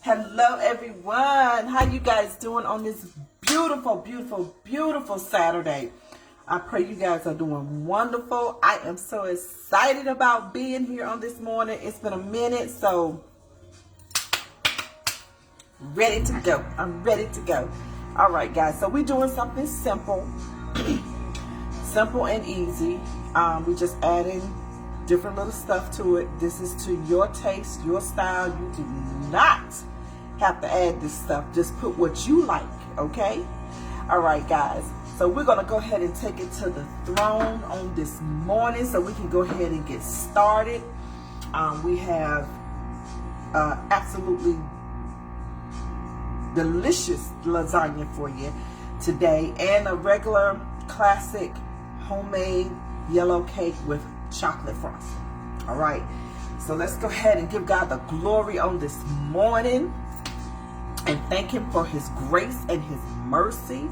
Hello everyone, how you guys doing on this beautiful Saturday? I pray you guys are doing wonderful. I am so excited about being here on this morning. It's been a minute, so ready to go. I'm ready to go. All right, guys, so we're doing something simple simple and easy. We just adding different little stuff to it. This is to your taste, your style. You do not have to add this stuff. Just put what you like, okay? All right, guys. So we're going to go ahead and take it to the throne on this morning so we can go ahead and get started. We have absolutely delicious lasagna for you today and a regular classic homemade yellow cake with chocolate frosting. All right, so let's go ahead and give God the glory on this morning and thank him for his grace and his mercy.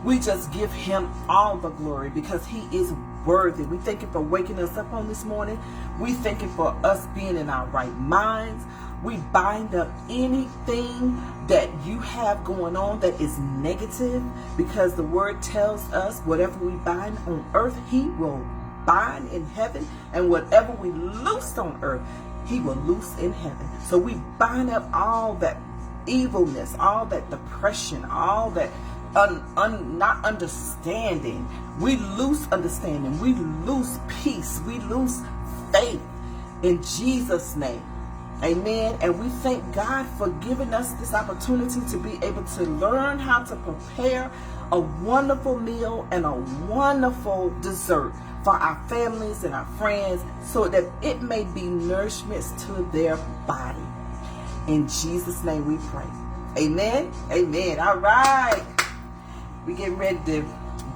We just give him all the glory because he is worthy. We thank him for waking us up on this morning. We thank him for us being in our right minds. We bind up anything that you have going on that is negative, because the word tells us whatever we bind on earth, he will bind in heaven, and whatever we loose on earth, he will loose in heaven. So we bind up all that evilness, all that depression, all that not understanding. We loose understanding. We loose peace. We loose faith in Jesus' name. Amen. And we thank God for giving us this opportunity to be able to learn how to prepare a wonderful meal and a wonderful dessert for our families and our friends, so that it may be nourishments to their body. In Jesus' name we pray. Amen. Amen. All right. We getting ready to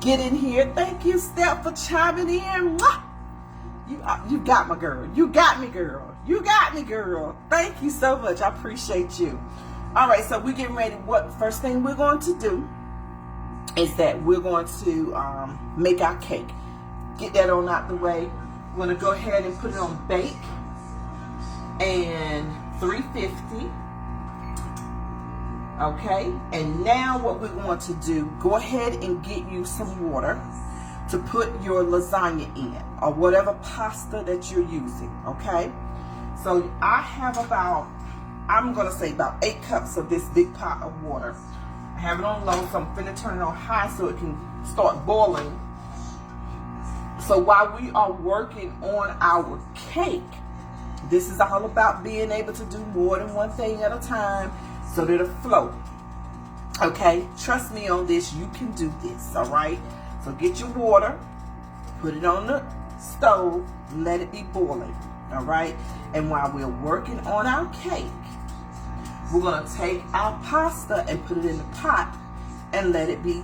get in here. Thank you, Steph, for chiming in. You got my girl. You got me, girl. You got me, girl. Thank you so much. I appreciate you. All right, so we're getting ready. What first thing we're going to do is that we're going to make our cake. Get that on out the way. We're going to go ahead and put it on bake and 350. Okay, and now what we're going to do, go ahead and get you some water to put your lasagna in, or whatever pasta that you're using. Okay, so I have about, I'm going to say about 8 cups of this big pot of water. I have it on low, so I'm finna turn it on high so it can start boiling. So while we are working on our cake, this is all about being able to do more than one thing at a time so that it'll flow. Okay, trust me on this, you can do this. All right, so get your water, put it on the stove, let it be boiling. All right, and while we're working on our cake, we're going to take our pasta and put it in the pot and let it be,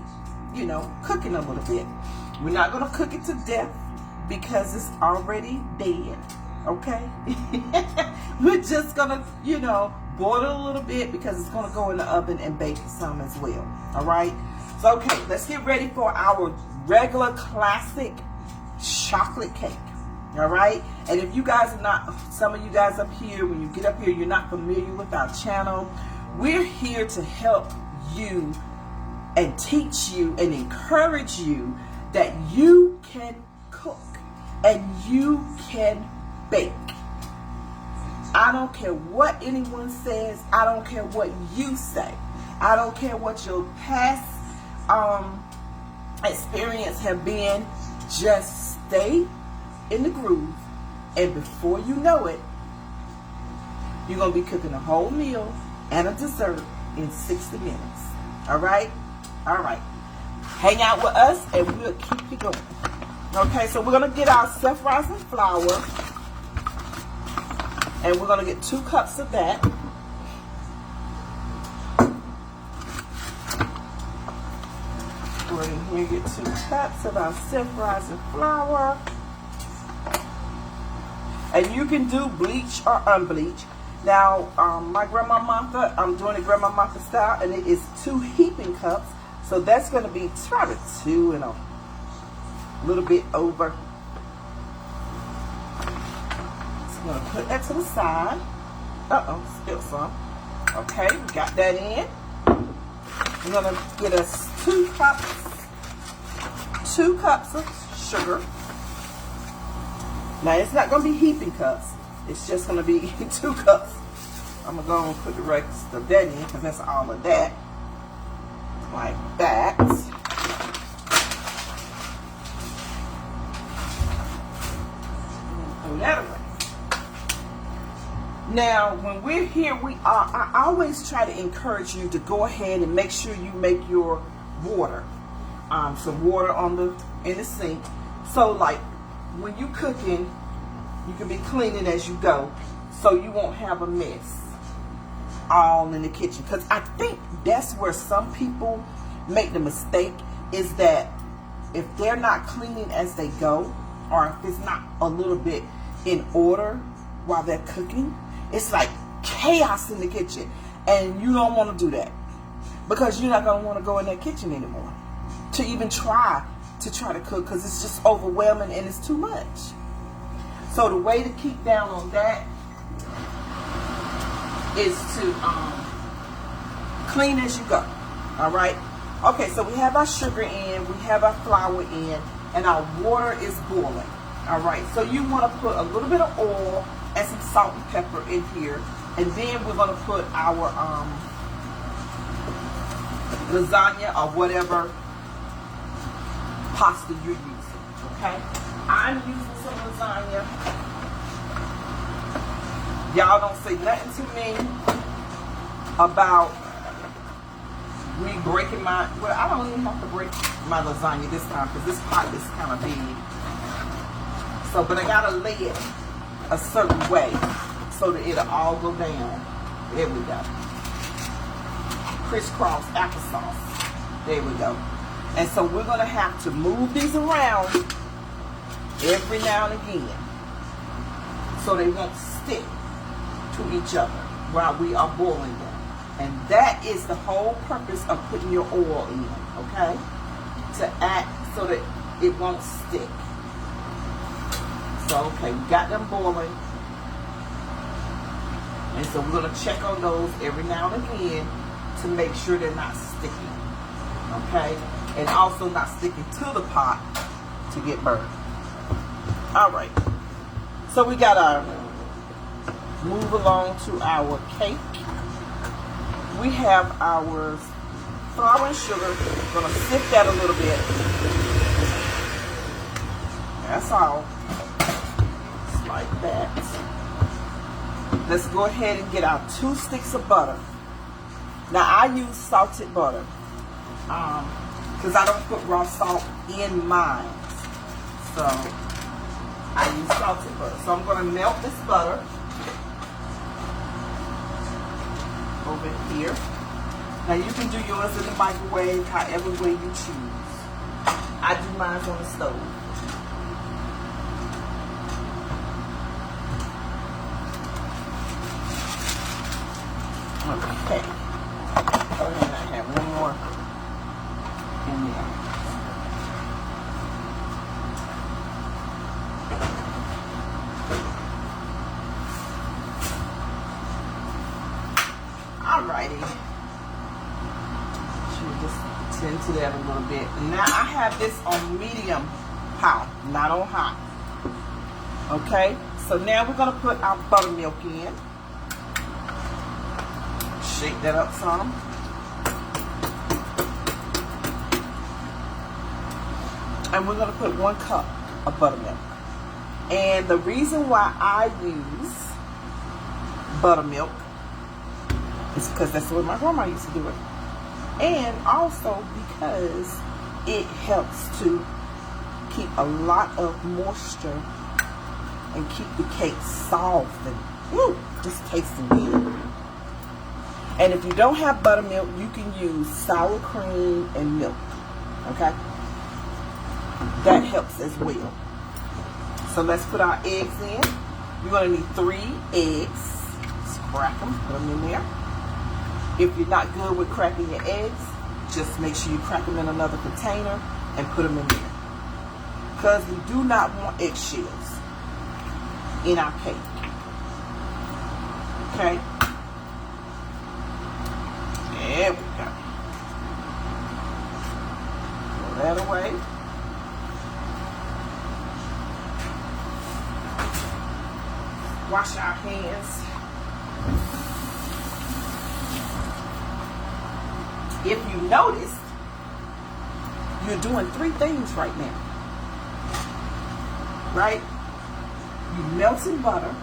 cooking a little bit. We're not going to cook it to death because it's already dead. Okay, we're just going to, boil it a little bit because it's going to go in the oven and bake some as well. All right, so okay, let's get ready for our regular classic chocolate cake. All right, and if you guys are not, some of you guys up here, when you get up here, you're not familiar with our channel, we're here to help you and teach you and encourage you that you can cook and you can bake. I don't care what anyone says. I don't care what you say. I don't care what your past experience have been. Just stay in the groove, and before you know it, you're going to be cooking a whole meal and a dessert in 60 minutes. All right? All right. Hang out with us and we'll keep it going. Okay, so we're going to get our self-rising flour, and we're going to get 2 cups of that. We're in here, get 2 cups of our self-rising flour. And you can do bleach or unbleach. Now, my Grandma Martha, I'm doing it Grandma Martha style, and it is 2 heaping cups. So that's going to be probably 2 and a little bit over. So I'm going to put that to the side. Uh-oh, spilled some. Okay, we got that in. We're gonna get us 2 cups of sugar. Now it's not gonna be heaping cups. It's just gonna be 2 cups. I'm gonna go and put the rest of that in because that's all of that. Like that. Throw that away. Now, when we're here, I always try to encourage you to go ahead and make sure you make your water. Some water in the sink. So like when you cooking, you can be cleaning as you go, so you won't have a mess all in the kitchen. Because I think that's where some people make the mistake, is that if they're not cleaning as they go, or if it's not a little bit in order while they're cooking, it's like chaos in the kitchen. And you don't want to do that, because you're not going to want to go in that kitchen anymore to even try to cook, because it's just overwhelming and it's too much. So the way to keep down on that is to clean as you go. All right. Okay, so we have our sugar in, we have our flour in, and our water is boiling. All right, so you want to put a little bit of oil and some salt and pepper in here, and then we're going to put our lasagna or whatever pasta you're using. Okay, I'm using some lasagna. Y'all don't say nothing to me about me breaking I don't even have to break my lasagna this time, because this pot is kind of big. So, but I gotta lay it a certain way so that it'll all go down. There we go. Crisscross applesauce. There we go. And so we're gonna have to move these around every now and again so they won't stick to each other while we are boiling them. And that is the whole purpose of putting your oil in, okay? To act so that it won't stick. So, okay, we got them boiling. And so we're going to check on those every now and again to make sure they're not sticking, okay? And also not sticking to the pot to get burned. All right. So we got our, move along to our cake. We have our flour and sugar. We're going to sift that a little bit. That's all. Just like that. Let's go ahead and get our 2 sticks of butter. Now I use salted butter because I don't put raw salt in mine. So I use salted butter. So I'm going to melt this butter over here. Now you can do yours in the microwave however way you choose. I do mine on the stove. Okay. Go ahead and I have one more in there. Alrighty. Should just tend to that a little bit. Now I have this on medium high, not on high. Okay, so now we're going to put our buttermilk in. Shake that up some. And we're going to put 1 cup of buttermilk. And the reason why I use buttermilk is because that's the way my grandma used to do it. And also because it helps to keep a lot of moisture and keep the cake soft and just tasting good. And if you don't have buttermilk, you can use sour cream and milk. Okay? That helps as well. So let's put our eggs in. You're going to need 3 eggs. Just crack them, put them in there. If you're not good with cracking your eggs, just make sure you crack them in another container and put them in there. Because we do not want eggshells in our cake. Okay? Wash our hands. If you noticed, you're doing 3 things right now. Right? You melting butter,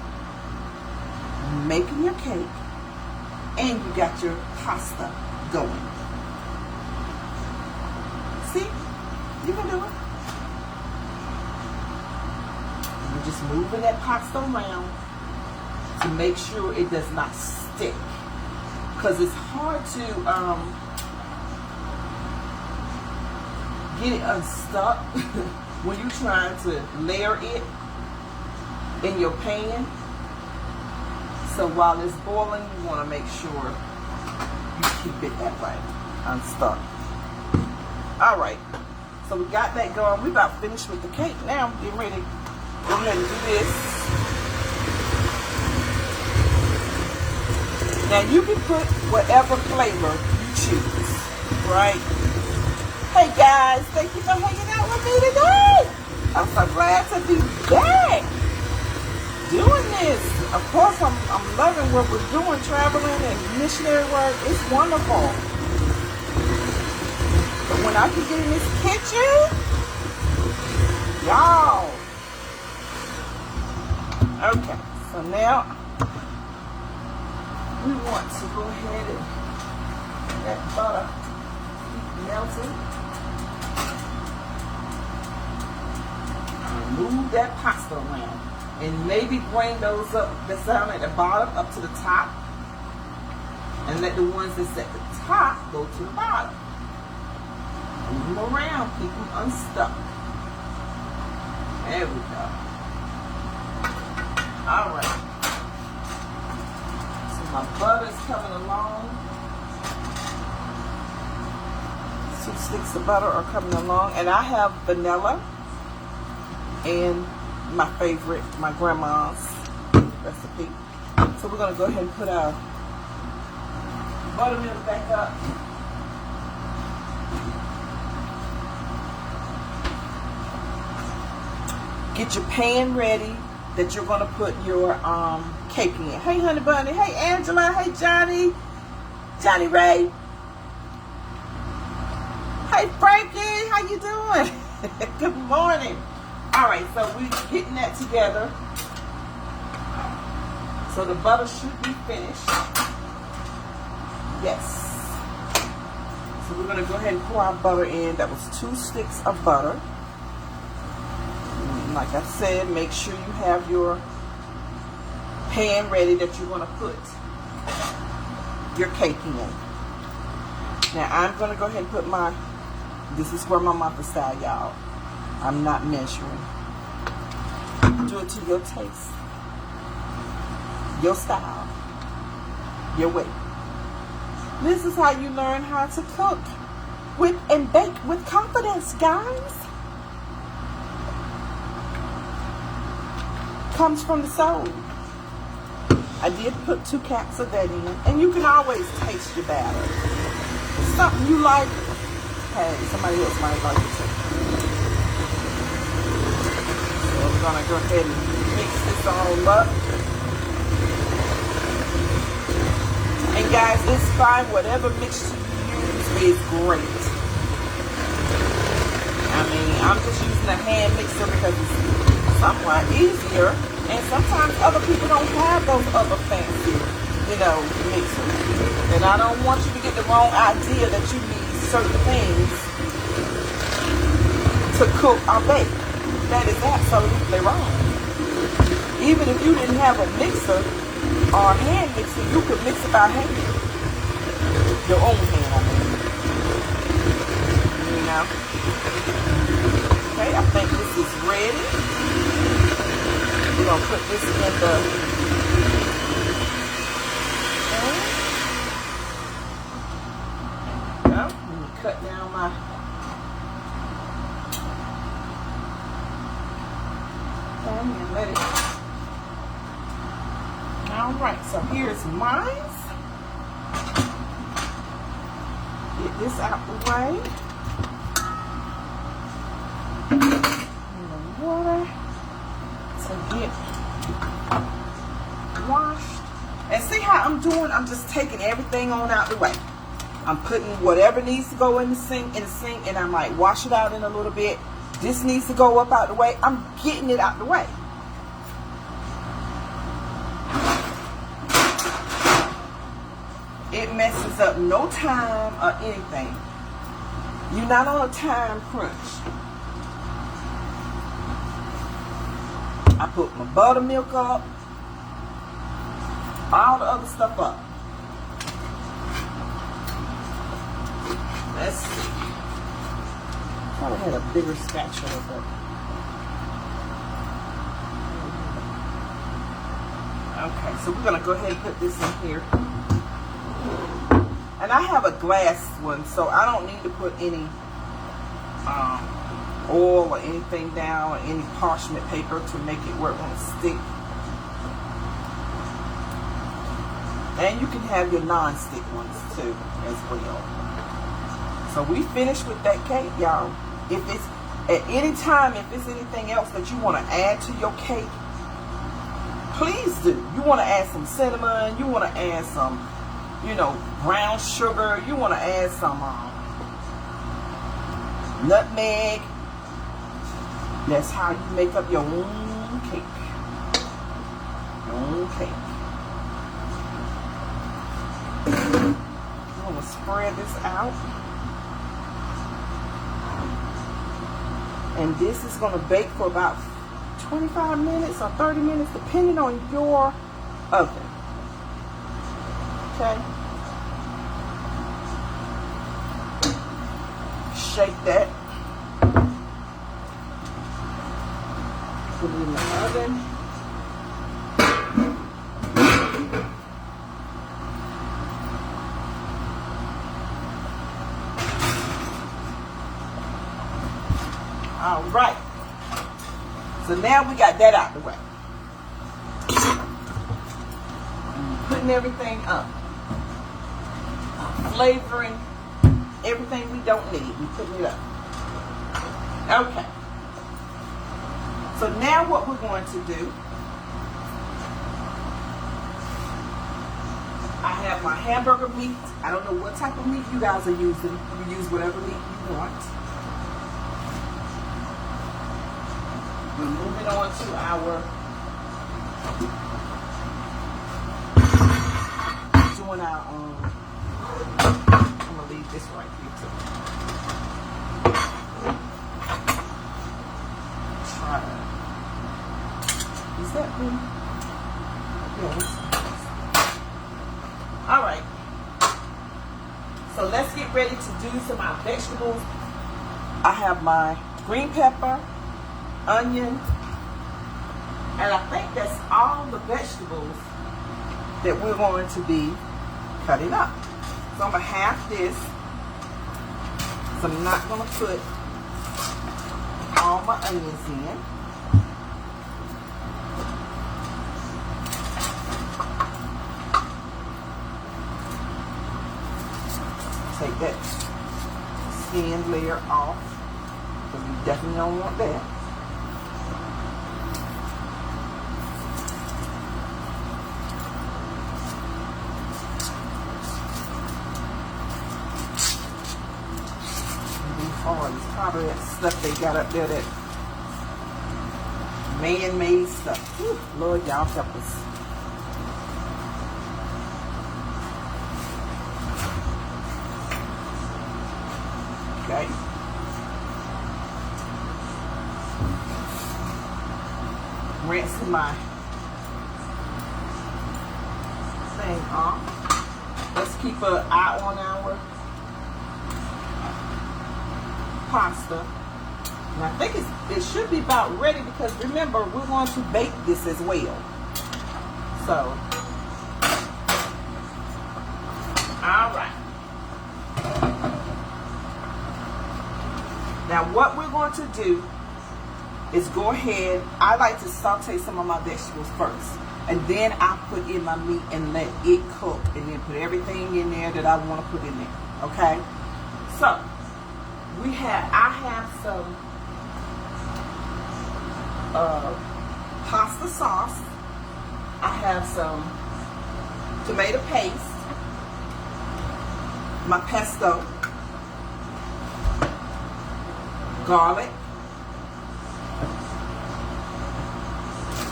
making your cake, and you got your pasta going. See? You can do it. You're just moving that pasta around to make sure it does not stick. Because it's hard to get it unstuck when you're trying to layer it in your pan. So while it's boiling, you want to make sure you keep it that way, unstuck. All right, so we got that going. We about finished with the cake now. Getting ready to go ahead and do this. Now you can put whatever flavor you choose, right? Hey guys, thank you for hanging out with me today. I'm so glad to be back doing this. Of course, I'm loving what we're doing, traveling and missionary work. It's wonderful. But when I can get in this kitchen, y'all. Okay, so now we want to go ahead and let that butter keep melting. Move that pasta around. And maybe bring those up that's down at the bottom up to the top. And let the ones that's at the top go to the bottom. Move them around. Keep them unstuck. There we go. Alright. So my butter's coming along. 2 sticks of butter are coming along. And I have vanilla. And my favorite, my grandma's recipe. So we're going to go ahead and put our buttermilk back up. Get your pan ready that you're going to put your cake in. Hey, Honey Bunny. Hey, Angela. Hey, Johnny. Johnny Ray. Hey, Frankie. How you doing? Good morning. All right, so we're getting that together. So the butter should be finished. Yes. So we're going to go ahead and pour our butter in. That was 2 sticks of butter. And like I said, make sure you have your pan ready that you're going to put your cake in. Now I'm going to go ahead and put my, this is where my muffin style, y'all. I'm not measuring. Do it to your taste, your style, your way. This is how you learn how to cook with and bake with confidence, guys. Comes from the soul. I did put 2 caps of that in, and you can always taste your batter. Something you like, hey, somebody else might like it too. We're going to go ahead and mix this all up. And guys, it's fine. Whatever mixture you use is great. I mean, I'm just using a hand mixer because it's somewhat easier. And sometimes other people don't have those other fancy, mixers. And I don't want you to get the wrong idea that you need certain things to cook or bake. That is absolutely wrong. Even if you didn't have a mixer or a hand mixer, you could mix it by hand. Your own hand, I mean. Okay, I think this is ready. We're going to put this in the... Okay. Well, let me cut down my... And let it. All right, so here's mine. Get this out the way. And the water to get washed. And see how I'm doing? I'm just taking everything on out the way. I'm putting whatever needs to go in the sink, and I might wash it out in a little bit. This needs to go up out the way. I'm getting it out the way. It messes up no time or anything. You're not on a time crunch. I put my buttermilk up. All the other stuff up. Let's see. Probably had a bigger spatula, but okay, so we're gonna go ahead and put this in here. And I have a glass one, so I don't need to put any oil or anything down, or any parchment paper to make it where it won't stick. And you can have your non-stick ones too as well. So we finished with that cake, y'all. If it's at any time, if it's anything else that you want to add to your cake, please do. You want to add some cinnamon, you want to add some, brown sugar, you want to add some nutmeg. That's how you make up your own cake. Your own cake. I'm going to spread this out. And this is going to bake for about 25 minutes or 30 minutes, depending on your oven. Okay? Shake that. Put it in the oven. All right. So now we got that out the way. Putting everything up. Flavoring everything we don't need. We putting it up. Okay. So now what we're going to do, I have my hamburger meat. I don't know what type of meat you guys are using. You use whatever meat you want. We're moving on to our doing our I'm gonna leave this right here too. Try that. Is that good? Yes. All right. So let's get ready to do some of our vegetables. I have my green pepper, onion, and I think that's all the vegetables that we're going to be cutting up. So I'm going to half this. So I'm not going to put all my onions in. Take that skin layer off, because we definitely don't want that. It's probably that stuff they got up there, that man-made stuff. Whew, Lord, y'all help us. Okay. Rinsing my thing off. Let's keep an eye on our pasta. And I think it should be about ready, because remember, we're going to bake this as well. So, all right. Now what we're going to do is go ahead. I like to saute some of my vegetables first, and then I put in my meat and let it cook, and then put everything in there that I want to put in there. Okay? So I have some pasta sauce. I I have some tomato paste, my pesto, garlic,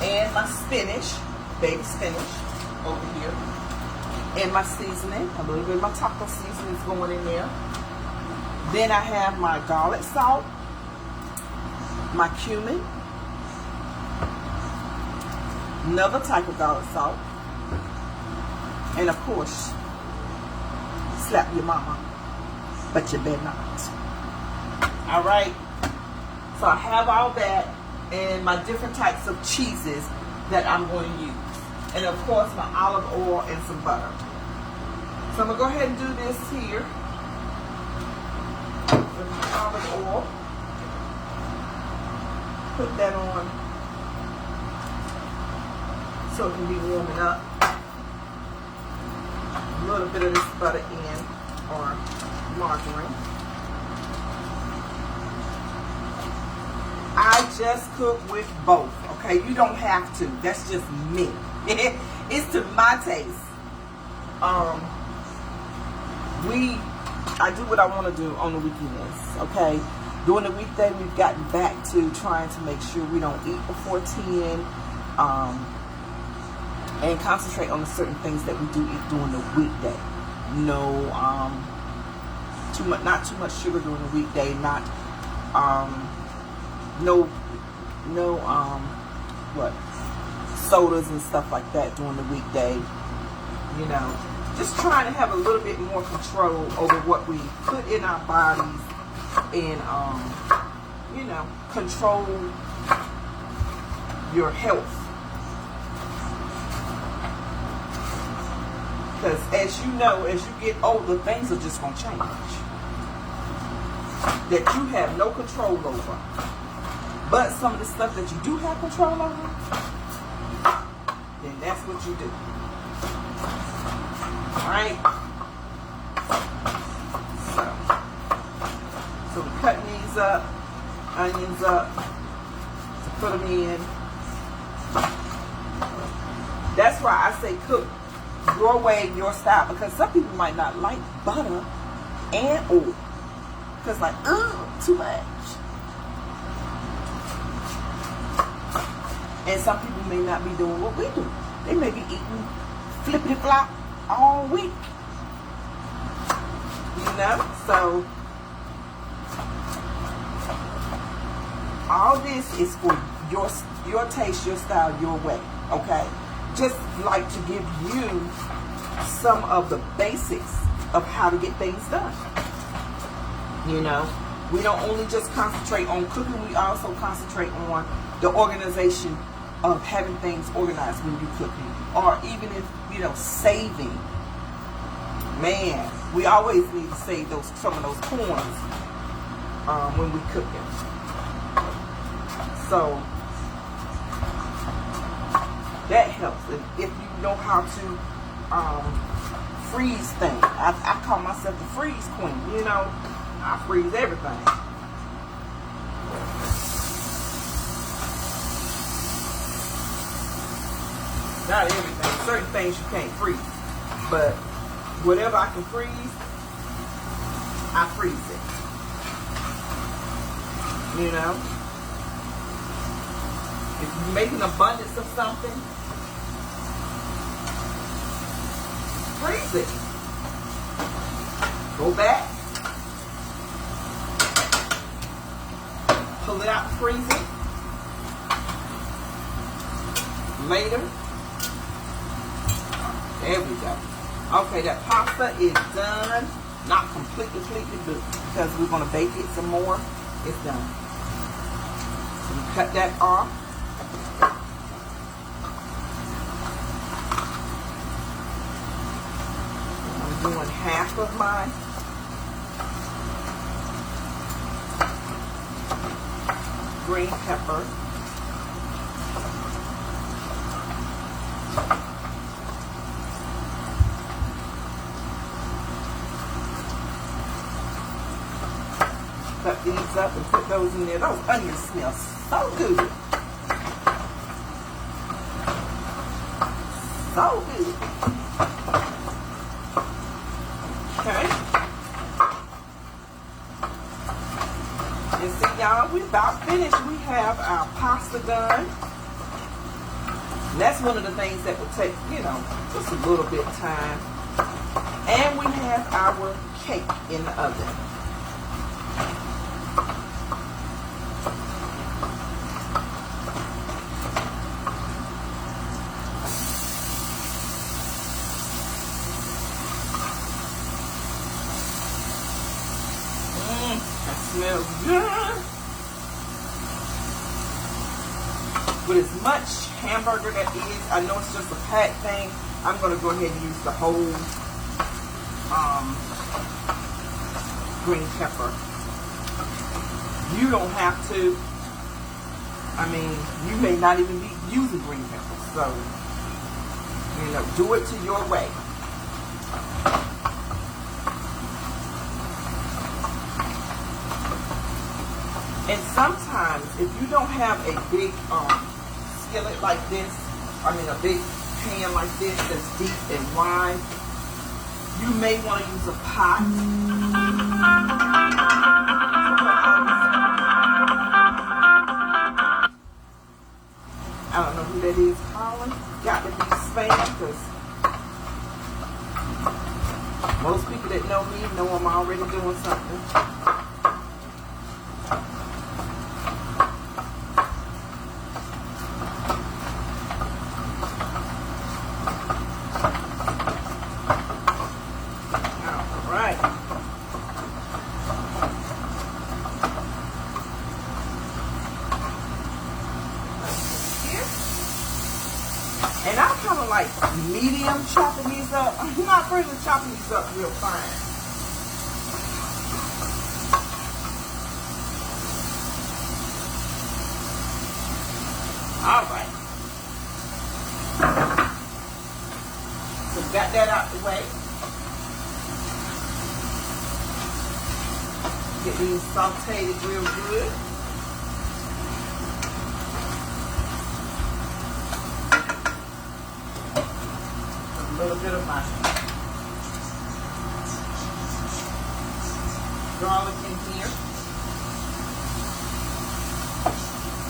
and my spinach, baby spinach over here, and my seasoning, a little bit of my taco seasoning is going in there. Then I have my garlic salt, my cumin, another type of garlic salt, and of course, slap your mama, but you better not. All right, so I have all that and my different types of cheeses that I'm going to use, and of course my olive oil and some butter. So I'm going to go ahead and do this here with my olive oil. Put that on so it can be warming up. A little bit of this butter in, or margarine. I just cook with both, okay? You don't have to. That's just me. It's to my taste. I do what I want to do on the weekends, okay? During the weekday, we've gotten back to trying to make sure we don't eat before 10, and concentrate on the certain things that we do eat during the weekday. No, not too much sugar during the weekday. Not, sodas and stuff like that during the weekday. You know, just trying to have a little bit more control over what we put in our bodies, and you know, control your health. Because as you know, as you get older, things are just going to change that you have no control over. But some of the stuff that you do have control over, then that's what you do. Alright? So we're cutting these up, onions up, to put them in. That's why I say cook your way, your style, because some people might not like butter and oil. Because like, too much. And some people may not be doing what we do. They may be eating flippity-flop all week. You know? So, all this is for your taste, your style, your way. Okay? Just like to give you some of the basics of how to get things done. You know? We don't only just concentrate on cooking, we also concentrate on the organization of having things organized when you're cooking. Or even if, you know, saving. Man, we always need to save some of those corners when we cook them. So, that helps. And if you know how to freeze things. I call myself the freeze queen, you know. I freeze everything. Not everything. Certain things you can't freeze. But whatever I can freeze, I freeze it. You know? If you make an abundance of something, freeze it. Go back. Pull it out, freeze it. Later. There we go. Okay, that pasta is done. Not completely done, because we're going to bake it some more. It's done. So we cut that off. I'm doing half of my green pepper. Cut these up and put those in there. Those onions smell so good. So good. Okay. And see, y'all, we about finished. We have our pasta done. And that's one of the things that will take, you know, just a little bit of time. And we have our cake in the oven. That smells good. With as much hamburger that is, I know it's just a pack thing. I'm going to go ahead and use the whole green pepper. You don't have to. I mean, you may not even be using green pepper. So, you know, do it to your way. And sometimes, if you don't have a big skillet like this, I mean a big pan like this that's deep and wide, you may want to use a pot. I don't know who that is calling. Got to be spam, because most people that know me know I'm already doing something. And I kind of like medium chopping these up. I'm not really chopping these up real fine. All right. So got that out the way. Get these sauteed real good. A little bit of my garlic in here.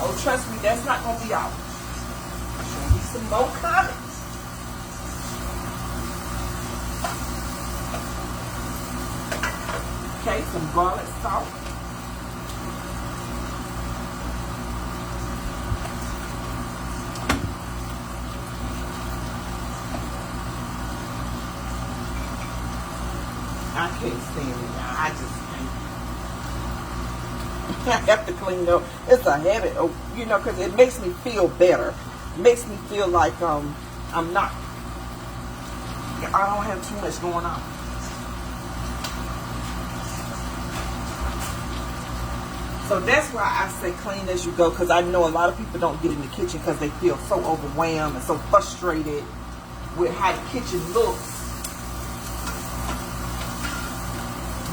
Oh, trust me, that's not going to be all. There's going to be some more coming. Okay, some garlic salt. I can't stand it now. I just can't. I have to clean up. It's a habit, you know, because it makes me feel better. It makes me feel like I'm not, I don't have too much going on. So that's why I say clean as you go, because I know a lot of people don't get in the kitchen because they feel so overwhelmed and so frustrated with how the kitchen looks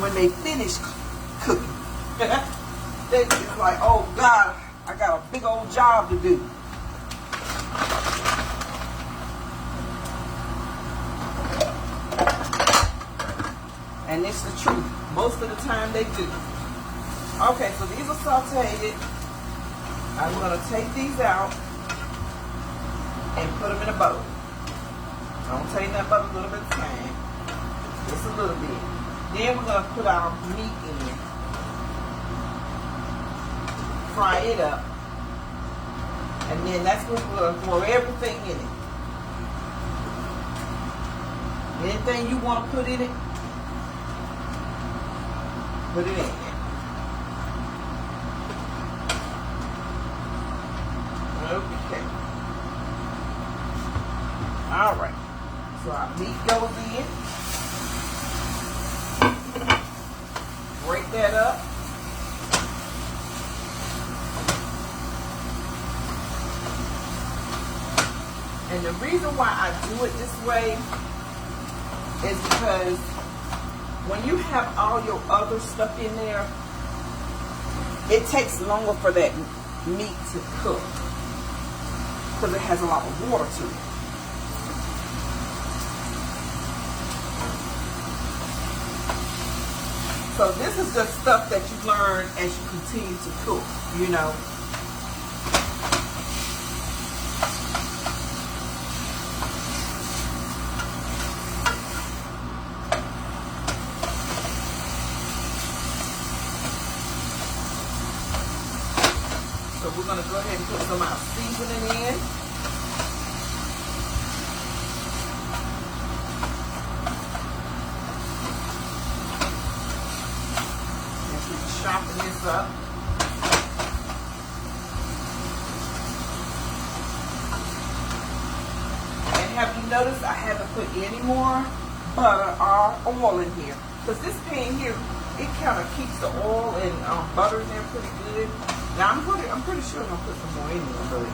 when they finish cooking. They just like, oh God, I got a big old job to do. And it's the truth. Most of the time they do. Okay, so these are sauteed. I'm going to take these out and put them in a bowl. Don't take that but a little bit of time. Just a little bit. Then we're going to put our meat in. Fry it up. And then that's when we're going to throw everything in it. Anything you want to put in it, put it in. Okay. All right. So our meat goes in. Break that up. And the reason why I do it this way is because when you have all your other stuff in there, it takes longer for that meat to cook because it has a lot of water to it. So this is just stuff that you learn as you continue to cook, you know. So we're going to go ahead and put some of our seasoning in. And keep chopping this up. And have you noticed I haven't put any more butter or oil in here? Because this pan here, it kind of keeps the oil and butter in there pretty good. Now I'm pretty sure I'm gonna put some more in there, but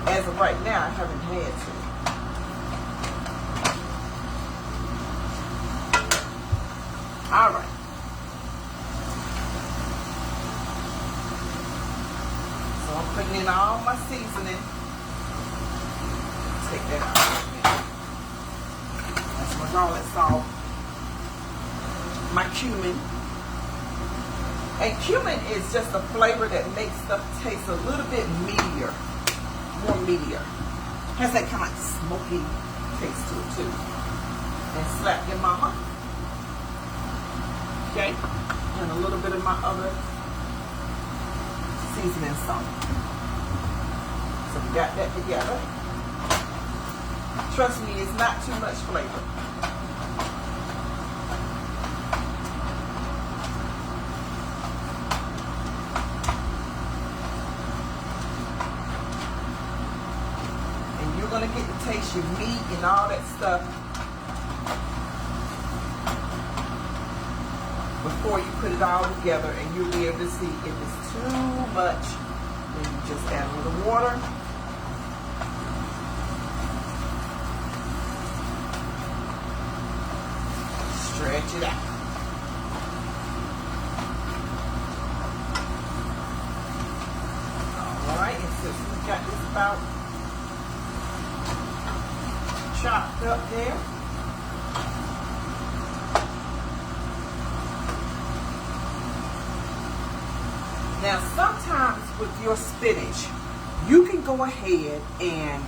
as of right now, I haven't had to. All right. So I'm putting in all my seasoning. Take that out. That's my garlic salt, my cumin. And cumin is just a flavor that makes stuff taste a little bit meatier, more meatier. Has that kind of smoky taste to it too. And slap your mama. Okay. And a little bit of my other seasoning salt. So we got that together. Trust me, it's not too much flavor. Going to get to taste your meat and all that stuff before you put it all together, and you'll be able to see if it's too much. Then you just add a little water. Stretch it out. All right, and since we got this about chopped up there. Now sometimes with your spinach, you can go ahead and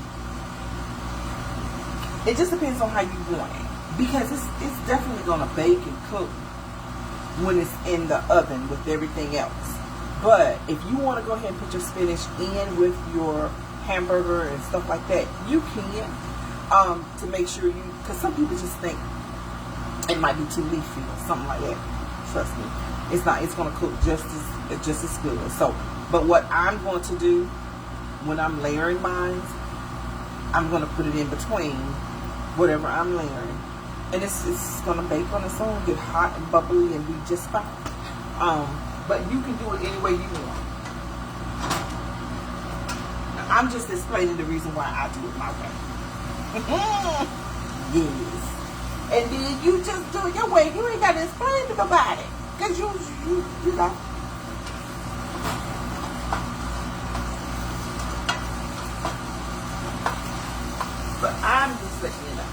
it just depends on how you want it, because it's definitely going to bake and cook when it's in the oven with everything else. But if you want to go ahead and put your spinach in with your hamburger and stuff like that, you can. To make sure you, because some people just think it might be too leafy or something like that. Trust me, it's not. It's going to cook just as good. So, but what I'm going to do when I'm layering mine, I'm going to put it in between whatever I'm layering, and it's going to bake on its own, get hot and bubbly, and be just fine. But you can do it any way you want. Now, I'm just explaining the reason why I do it my way. Yes. And then you just do it your way. You ain't got to explain to nobody. Because you know. But I'm just letting you know.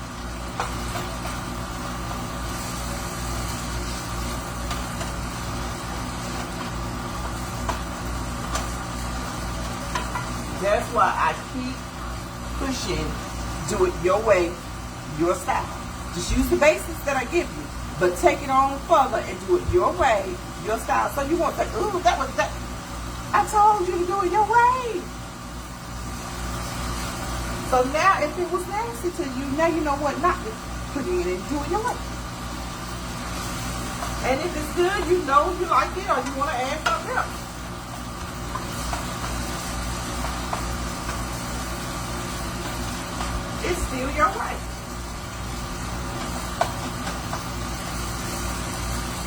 That's why I keep pushing. Do it your way, your style. Just use the basics that I give you, but take it on further and do it your way, your style. So you won't say, ooh, that was that. I told you to do it your way. So now if it was nasty to you, now you know what not to put in and do it your way. And if it's good, you know you like it or you want to add something else. It's still your way.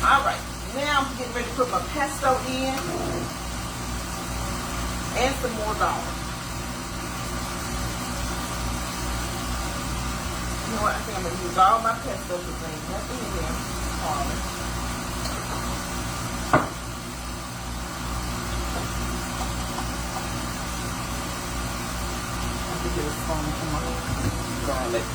Alright, now I'm getting ready to put my pesto in and some more garlic. You know what, I think I'm going to use all my pesto to bring nothing in there. I think it was fun for my garlic.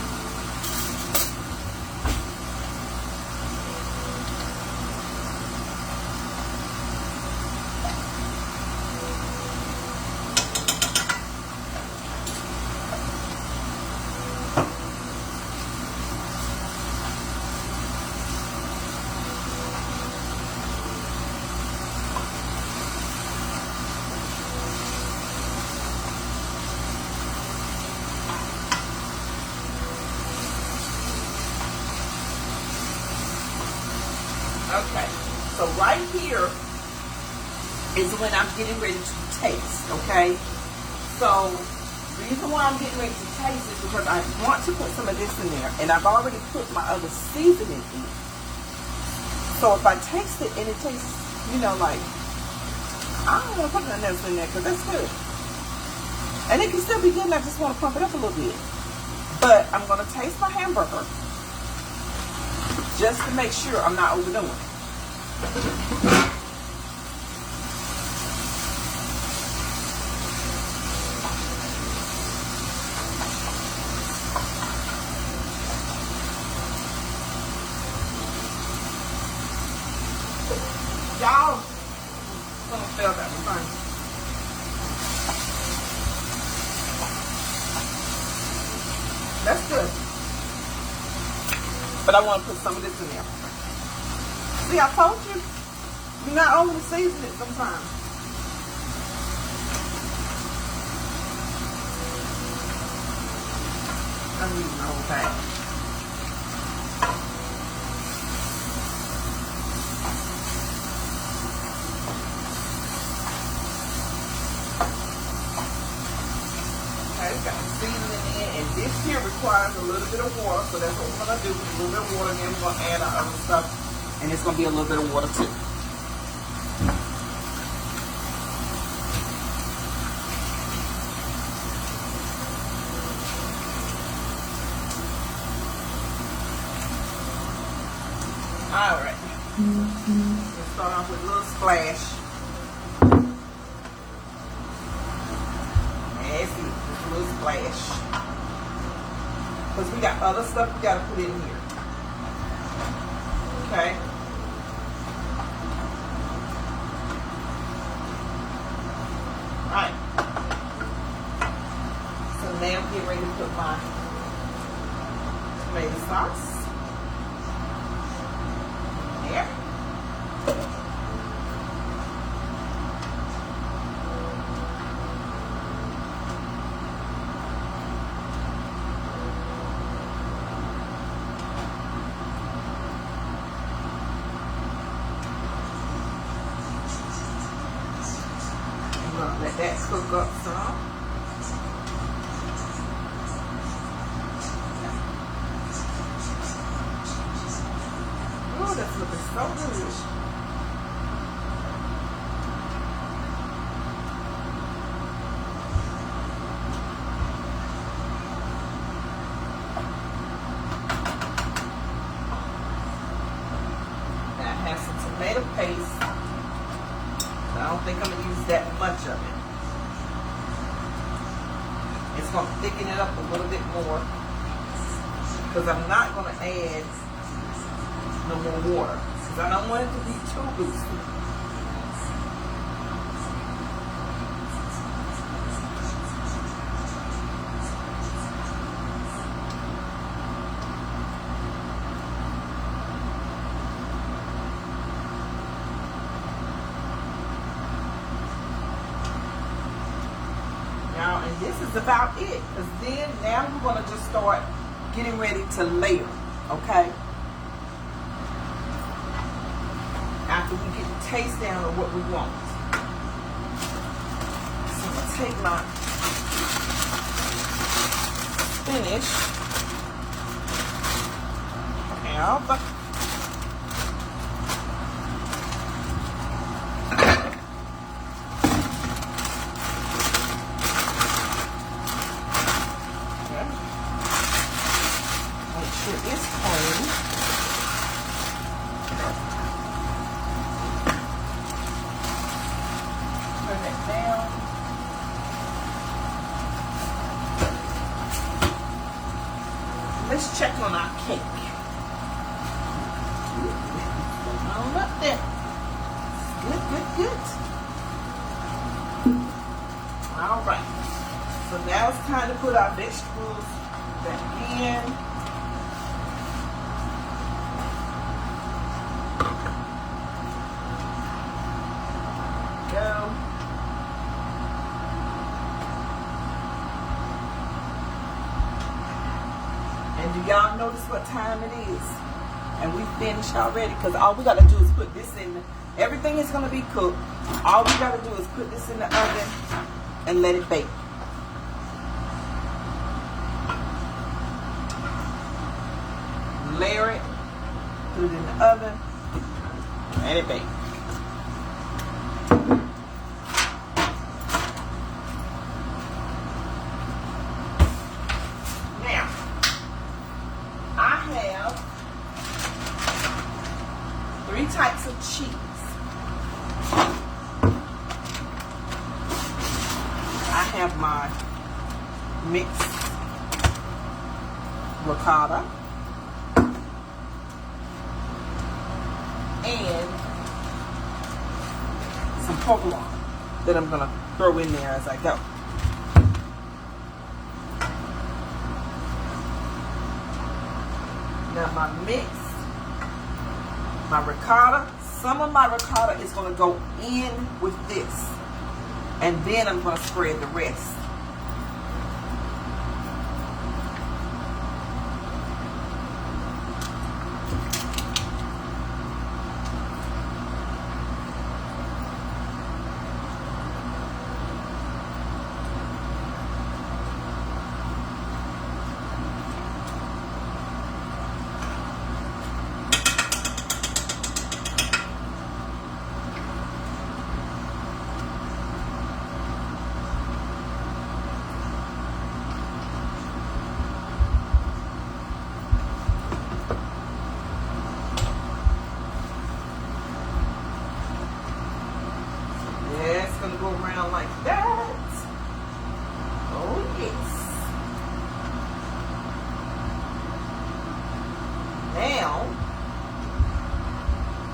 Okay, so right here is when I'm getting ready to taste, okay? So the reason why I'm getting ready to taste is because I want to put some of this in there, and I've already put my other seasoning in. So if I taste it and it tastes, you know, like, I don't want to put nothing else in there because that's good. And it can still be good, and I just want to pump it up a little bit. But I'm going to taste my hamburger just to make sure I'm not overdoing it. Y'all, someone fell that one. That's good. But I want to put some of this in there. See, I told you, you're not over to season it sometimes. I'm using the whole thing. It's got seasoning in, and this here requires a little bit of water, so that's what we're going to do. A little bit of water, and then we're going to add our other stuff, and it's going to be a little bit of water too. Alright. Let's start off with a little splash. That's it. Just a little splash. Because we got other stuff we got to put in here. Okay. Alright. So now I'm getting ready to put my tomato sauce. There. Let that cook up some. Oh, that's looking so good. Now I have some tomato paste. I don't think I'm going to use that much of it. It's going to thicken it up a little bit more because I'm not going to add no more water because I don't want it to be too boosted. And this is about it, because then now we're going to just start getting ready to layer, okay? After we get the taste down of what we want. So I'm going to take my spinach out. It's clean. Turn it down. Let's check on our cake. On up there. Good, good, good. All right. So now it's time to put our vegetables back in. Go. And do y'all notice what time it is? And we finished already, because all we got to do is put this in. Everything is going to be cooked. All we got to do is put this in the oven and let it bake. Layer it, put it in the oven, let it bake. Now, I have 3 types of cheese. I have my mixed ricotta and some provolone that I'm going to throw in there as I go. Now my mix, my ricotta, some of my ricotta is going to go in with this. And then I'm going to spread the rest. Go around like that. Oh yes. Now,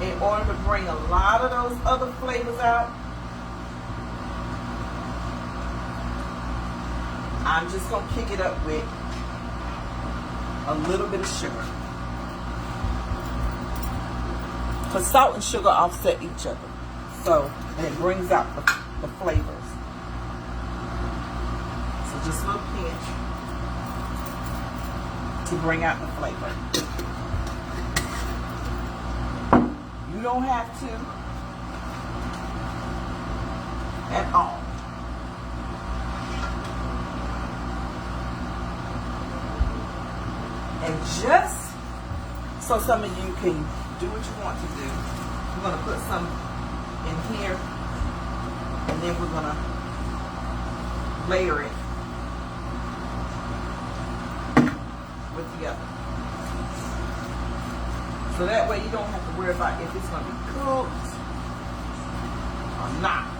in order to bring a lot of those other flavors out, I'm just going to kick it up with a little bit of sugar. Because salt and sugar offset each other. So, and it brings out the flavors. So just a little pinch to bring out the flavor. You don't have to at all. And just so some of you can do what you want to do, we're going to put some in here, and then we're going to layer it with the other. So that way you don't have to worry about if it's going to be cooked or not.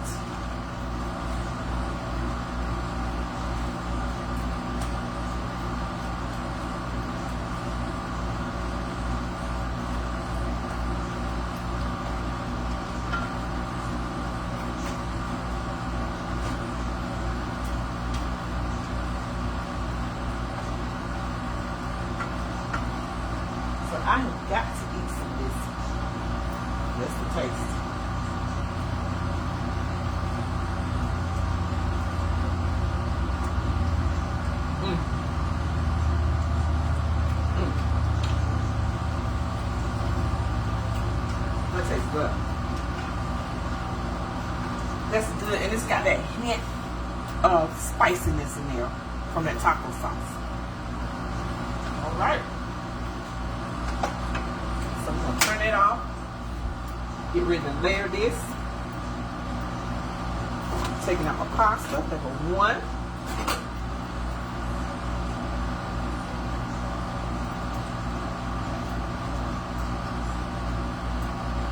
I have got to eat some of this. Just to taste. That tastes good. That's good, and it's got that hint of spiciness in there from that taco sauce. All right. So I'm going to turn it off. Get ready to layer this. Taking out my pasta, number one.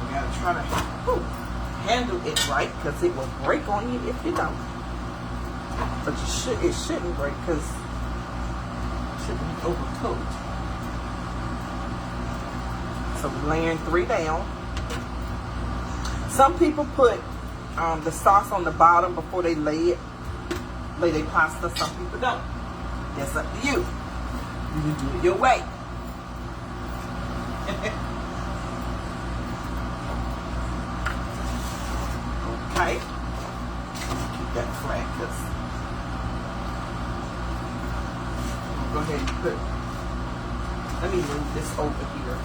You got to try to handle it right, because it will break on you if you don't. But it shouldn't break, because it shouldn't be overcooked. So we're layering 3 down. Some people put the sauce on the bottom before they lay their pasta. Some people don't. That's up to you. You can do it your way. Okay. Keep that flat, because go ahead and put. Let me move this over here.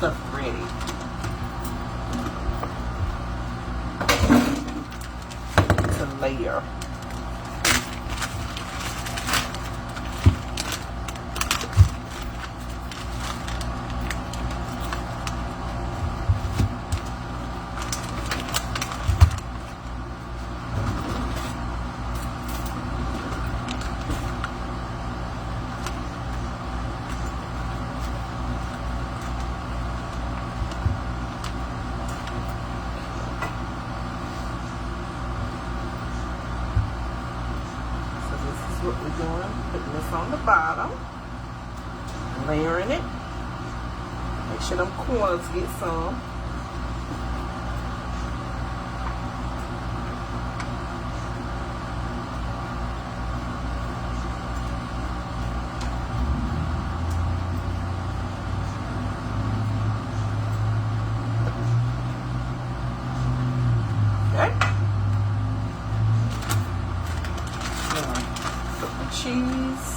stuff ready. To layer. What we're doing, putting this on the bottom, layering it. Make sure them corners get some. Okay. Cheese.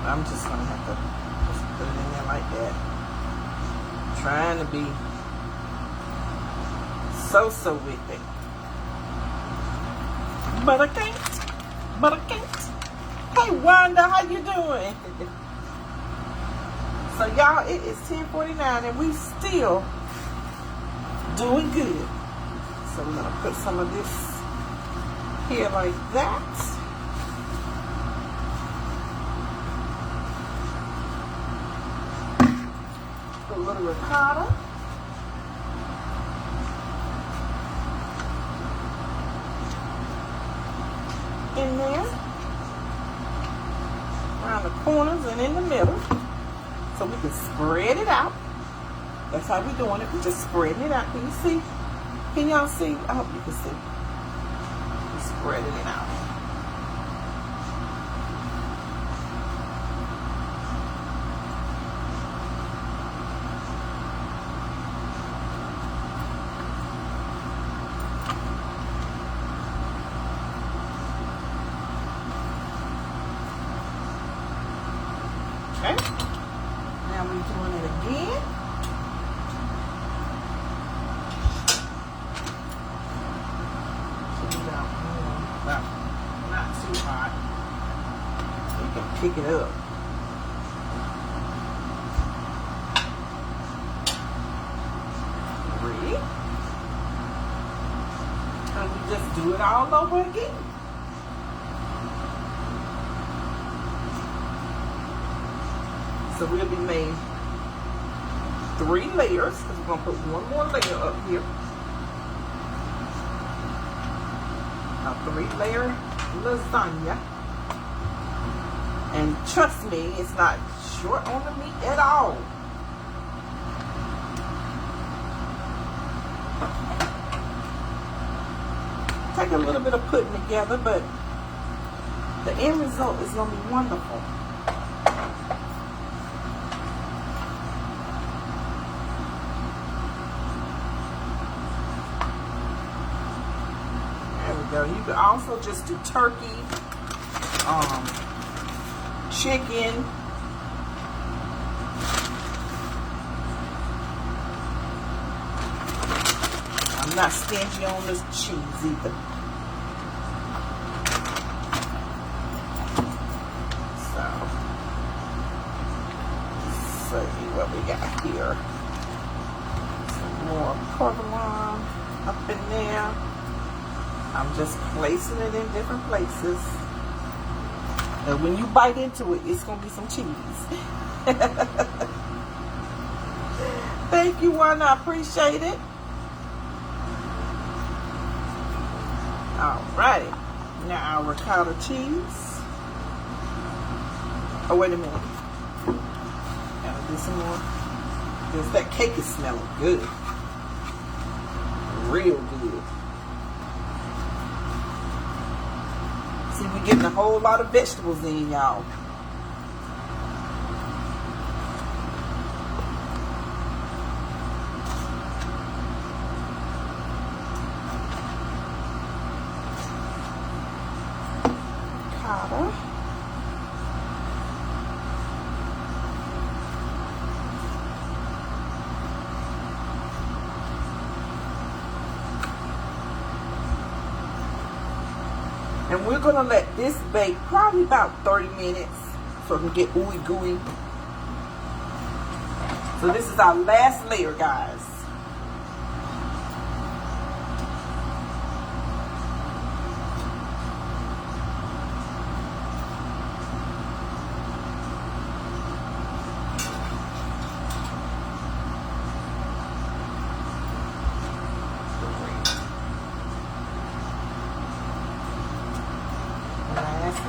I'm just gonna have to just put it in there like that. I'm trying to be so with it. But I can't. Hey Wanda, how you doing? So y'all, it is 10:49 and we still doing good. So we're gonna put some of this here like that. Put a little ricotta. In there, around the corners and in the middle, so we can spread it out. That's how we're doing it. We're just spreading it out. Can you see? Can y'all see? I hope you can see. We're spreading it out. Okay, now we're doing it again. So we got well, not too hot. So you can pick it up. Ready? And we just do it all over again. So we'll be made 3 layers because we're gonna put one more layer up here. A 3-layer lasagna. And trust me, it's not short on the meat at all. Take a little bit of putting together, but the end result is gonna be wonderful. You can also just do turkey, chicken, I'm not stingy on this cheese either. So, let's see what we got here. Some more provolone up in there. I'm just placing it in different places. And when you bite into it, it's going to be some cheese. Thank you, Wanda. I appreciate it. Alrighty. Now our ricotta cheese. Oh, wait a minute. Gotta do some more. Because that cake is smelling good. Real good. See, we're getting a whole lot of vegetables in, y'all. And we're going to let this bake probably about 30 minutes so it can get ooey gooey. So this is our last layer, guys.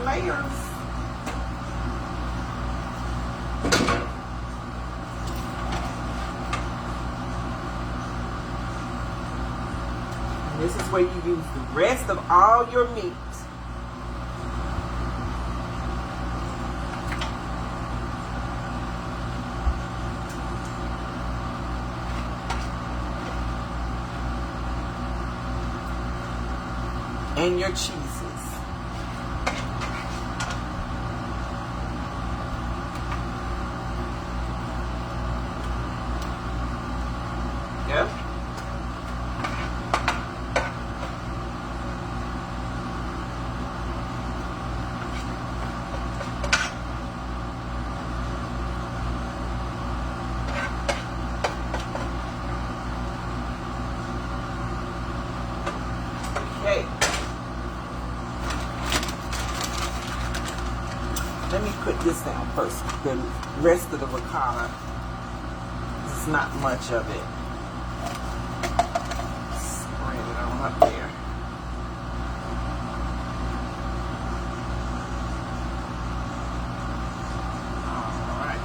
Layers. And this is where you use the rest of all your meat. And your cheeses. Yep. Okay. Let me put this down first. The rest of the ricotta, there's not much of it. Spread it on up there. Alright.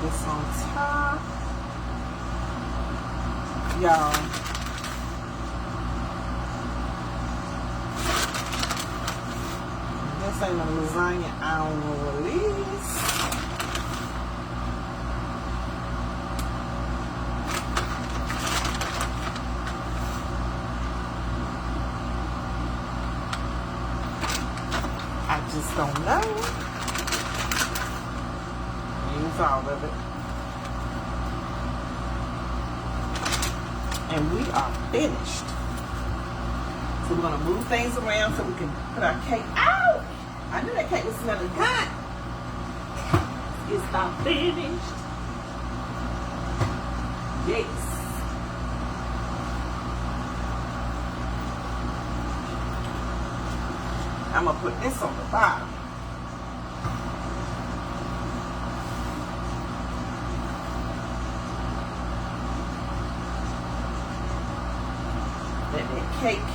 This on top. Y'all. This ain't a lasagna, I don't know what it is. I just don't know. Use all of it. And we are finished. So we're going to move things around so we can put our cake out. I knew that cake was smelling good. It's not finished. Yes. I'm going to put this on the bottom. Let that cake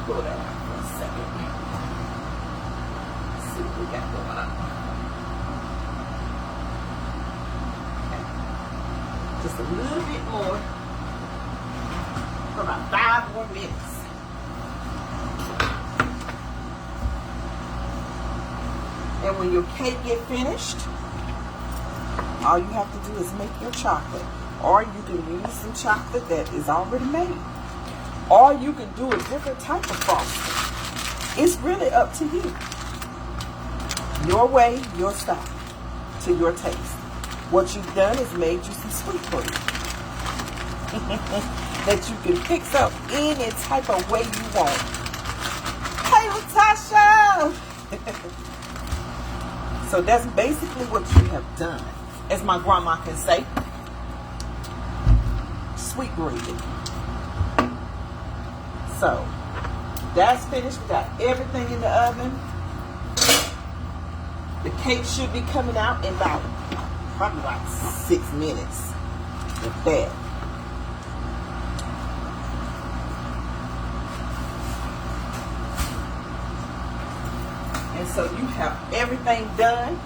pull that out for a second. Let's see what we got going on. Okay. Just a little bit more. For about 5 more minutes. And when your cake get finished, all you have to do is make your chocolate. Or you can use some chocolate that is already made. Or you can do a different type of frosting. It's really up to you. Your way, your style, to your taste. What you've done is made you some sweet bread. That you can fix up any type of way you want. Hey, Latasha! So that's basically what you have done. As my grandma can say, sweet bread. So, that's finished. We got everything in the oven. The cake should be coming out in probably about 6 minutes. With that. And so you have everything done,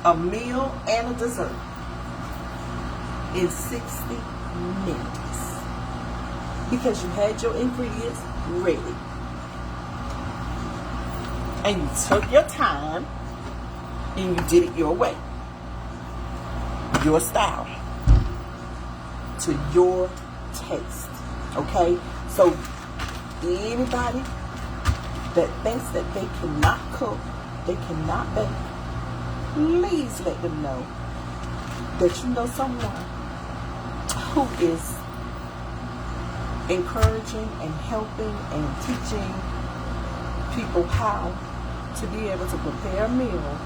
a meal and a dessert, in 60 minutes. Because you had your ingredients ready. And you took your time and you did it your way. Your style. To your taste. Okay? So anybody that thinks that they cannot cook, they cannot bake, please let them know that you know someone who is encouraging and helping and teaching people how to be able to prepare a meal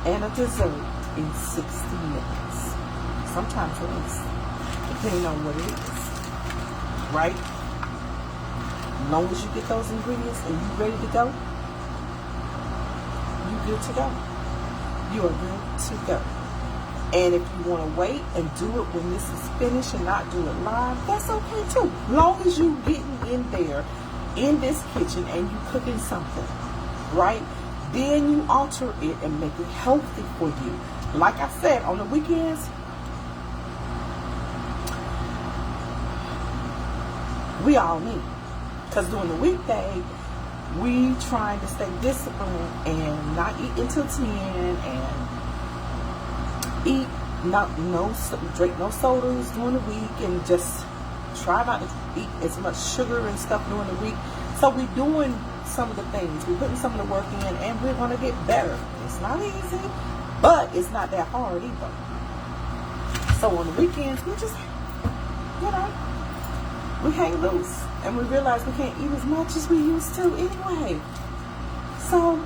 and a dessert in 60 minutes. Sometimes less, depending on what it is. Right? As long as you get those ingredients and you're ready to go, you're good to go. You are good to go. And if you want to wait and do it when this is finished and not do it live, that's okay too. As long as you getting in there, in this kitchen, and you cooking something, right? Then you alter it and make it healthy for you. Like I said, on the weekends, we all need. Because during the weekday, we trying to stay disciplined and not eat until 10 and eat drink no sodas during the week and just try not to eat as much sugar and stuff during the week. So we're doing some of the things. We're putting some of the work in and we're going to get better. It's not easy, but it's not that hard either. So on the weekends, we just, we hang loose. And we realize we can't eat as much as we used to anyway. So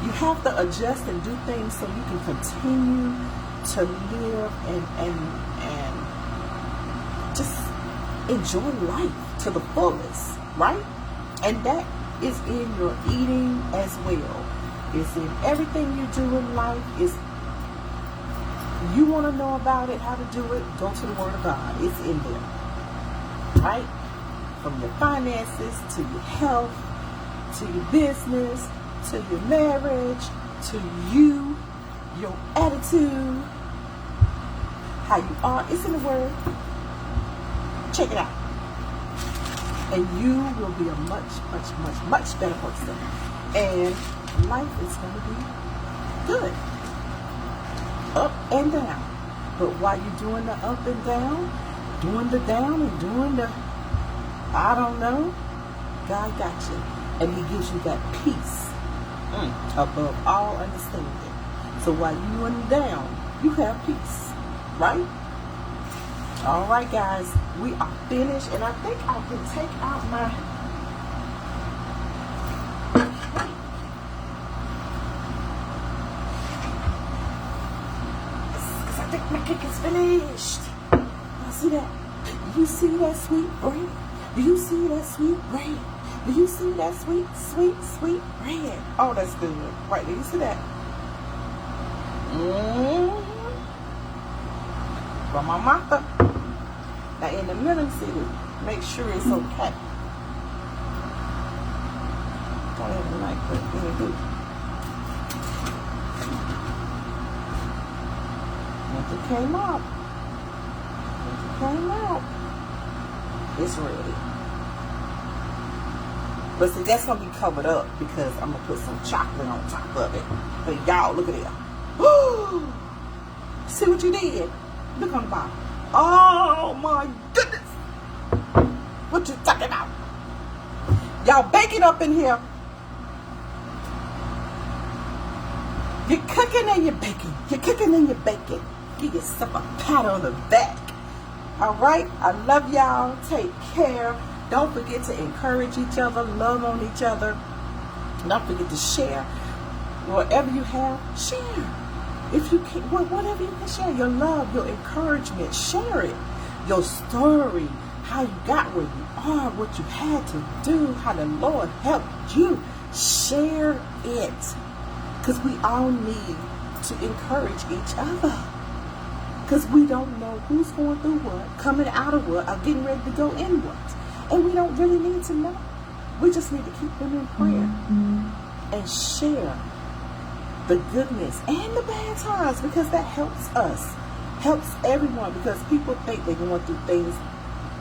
you have to adjust and do things so you can continue to live and just enjoy life to the fullest, right? And that is in your eating as well. It's in everything you do in life. You want to know about it, how to do it, go to the Word of God. It's in there. Right? From your finances, to your health, to your business, to your marriage, to you, your attitude, how you are. It's in the Word. Check it out. And you will be a much, much, much, much better person. And life is going to be good. Up and down. But while you're doing the up and down, doing the down and doing the, I don't know, God got you. And He gives you that peace above all understanding. So while you're in down, you have peace. Right? All right, guys. We are finished. And I think I can take out my... Because I think my cake is finished. See that? Do you see that sweet bread? Do you see that sweet bread? Do you see that sweet, sweet, sweet bread? Oh, that's good. Right, do you see that? From my mother. Now in the middle, see it. Make sure it's okay. Go ahead and like that. Once it came up. Came out. It's ready. But see, that's going to be covered up because I'm going to put some chocolate on top of it. But y'all, look at it. See what you did? Look on the bottom. Oh my goodness. What you talking about? Y'all bake it up in here. You're cooking and you're baking. You're cooking and you're baking. Give yourself a pat on the back. All right, I love y'all. Take care. Don't forget to encourage each other, love on each other. Don't forget to share. Whatever you have, share. If you can, whatever you can share, your love, your encouragement, share it. Your story, how you got where you are, what you had to do, how the Lord helped you. Share it. Because we all need to encourage each other. Because we don't know who's going through what, coming out of what, or getting ready to go in what. And we don't really need to know. We just need to keep them in prayer and share the goodness and the bad times, because that helps us, helps everyone, because people think they're going through things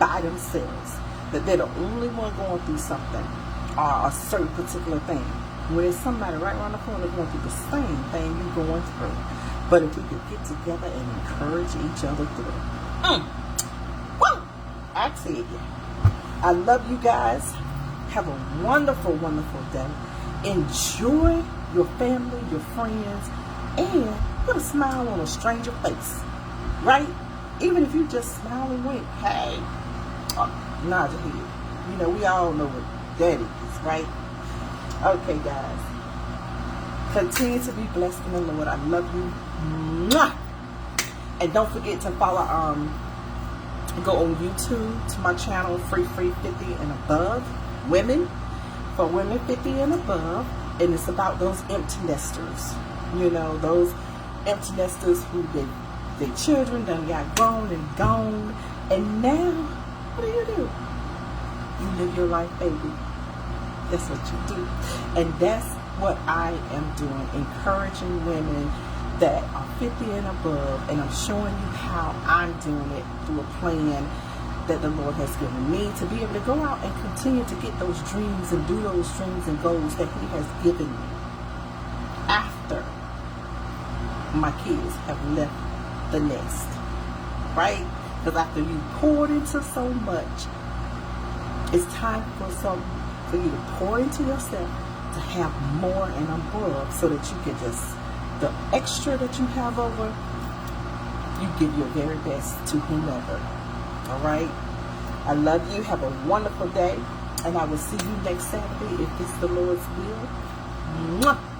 by themselves, that they're the only one going through something or a certain particular thing. When there's somebody right around the corner going through the same thing you're going through. But if we could get together and encourage each other through. Woo! I tell you. I love you guys. Have a wonderful, wonderful day. enjoy your family, your friends, and put a smile on a stranger face, right? Even if you just smile and wink, hey, nod your head. You know, we all know what that is, right? Okay, guys. Continue to be blessed in the Lord. I love you. Mwah! And don't forget to follow, go on YouTube to my channel, Free 50 and Above. Women, for women 50 and above. And it's about those empty nesters. You know, those empty nesters who their children done got grown and gone. And now, what do? You live your life, baby. That's what you do. And that's what I am doing. Encouraging women that are 50 and above. And I'm showing you how I'm doing it through a plan that the Lord has given me to be able to go out and continue to get those dreams and do those dreams and goals that He has given me after my kids have left the nest, right? Because after you poured into so much, it's time for you to pour into yourself to have more and above, so that you can just, the extra that you have over, you give your very best to whomever. All right? I love you. Have a wonderful day. And I will see you next Saturday if it's the Lord's will. Mwah!